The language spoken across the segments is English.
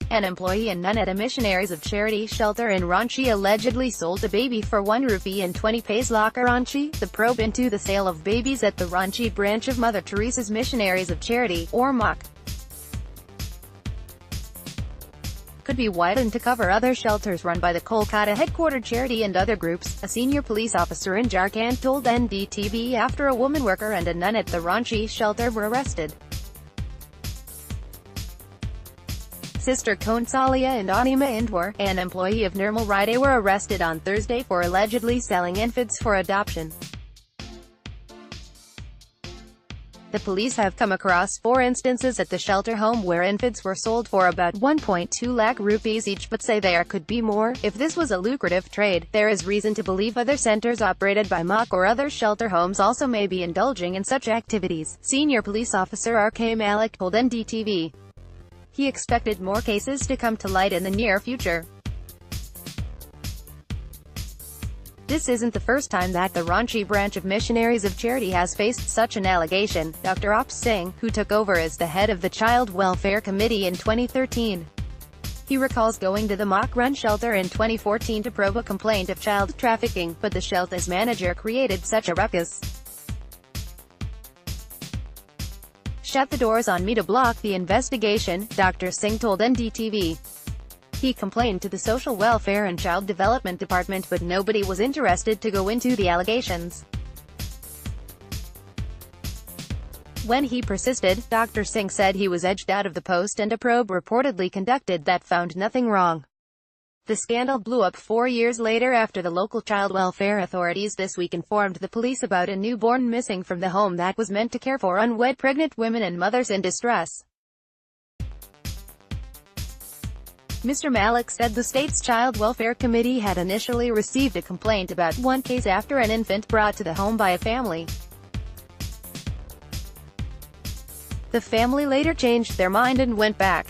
An employee and nun at a Missionaries of Charity shelter in Ranchi allegedly sold a baby for 1 rupee and 20 paise. Ranchi, the probe into the sale of babies at the Ranchi branch of Mother Teresa's Missionaries of Charity, or MOC, could be widened to cover other shelters run by the Kolkata-headquartered charity and other groups, a senior police officer in Jharkhand told NDTV after a woman worker and a nun at the Ranchi shelter were arrested. Sister Konsalia and Anima Indwar, an employee of Nirmal Widen, were arrested on Thursday for allegedly selling infants for adoption. The police have come across 4 instances at the shelter home where infants were sold for about 1.2 lakh rupees each, but say there could be more. If this was a lucrative trade, there is reason to believe other centers operated by MOC or other shelter homes also may be indulging in such activities, Senior Police Officer R.K. Malik told NDTV. He expected more cases to come to light in the near future. This isn't the first time that the Ranchi branch of Missionaries of Charity has faced such an allegation. Dr. Op Singh, who took over as the head of the Child Welfare Committee in 2013. He recalls going to the MOC-run shelter in 2014 to probe a complaint of child trafficking, but the shelter's manager created such a ruckus. "Shut the doors on me to block the investigation," Dr. Singh told NDTV. He complained to the Social Welfare and Child Development Department, but nobody was interested to go into the allegations. When he persisted, Dr. Singh said he was edged out of the post and a probe reportedly conducted that found nothing wrong. The scandal blew up 4 years later after the local child welfare authorities this week informed the police about a newborn missing from the home that was meant to care for unwed pregnant women and mothers in distress. Mr. Malik said the state's Child Welfare Committee had initially received a complaint about one case after an infant brought to the home by a family. The family later changed their mind and went back.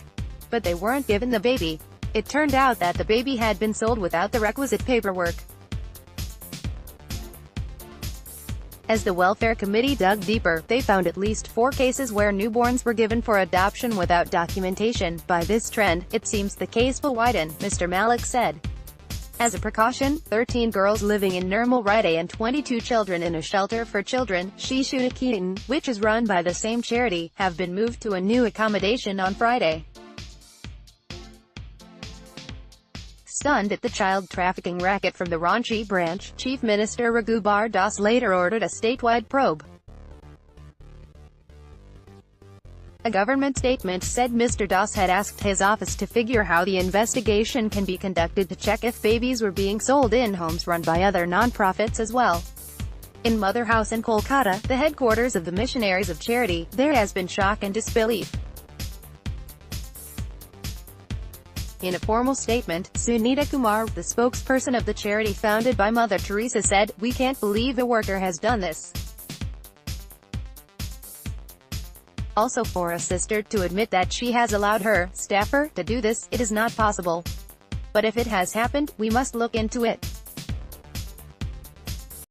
But they weren't given the baby. It turned out that the baby had been sold without the requisite paperwork. As the Welfare Committee dug deeper, they found at least 4 cases where newborns were given for adoption without documentation. By this trend, it seems the case will widen, Mr. Malik said. As a precaution, 13 girls living in Nirmal Widen and 22 children in a shelter for children, Shishu Niketan, which is run by the same charity, have been moved to a new accommodation on Friday. Stunned at the child trafficking racket from the Ranchi branch, Chief Minister Raghubar Das later ordered a statewide probe. A government statement said Mr. Das had asked his office to figure how the investigation can be conducted to check if babies were being sold in homes run by other non-profits as well. In Mother House in Kolkata, the headquarters of the Missionaries of Charity, there has been shock and disbelief. In a formal statement, Sunita Kumar, the spokesperson of the charity founded by Mother Teresa, said, "We can't believe a worker has done this." Also, for a sister to admit that she has allowed her staffer to do this, it is not possible. But if it has happened, we must look into it.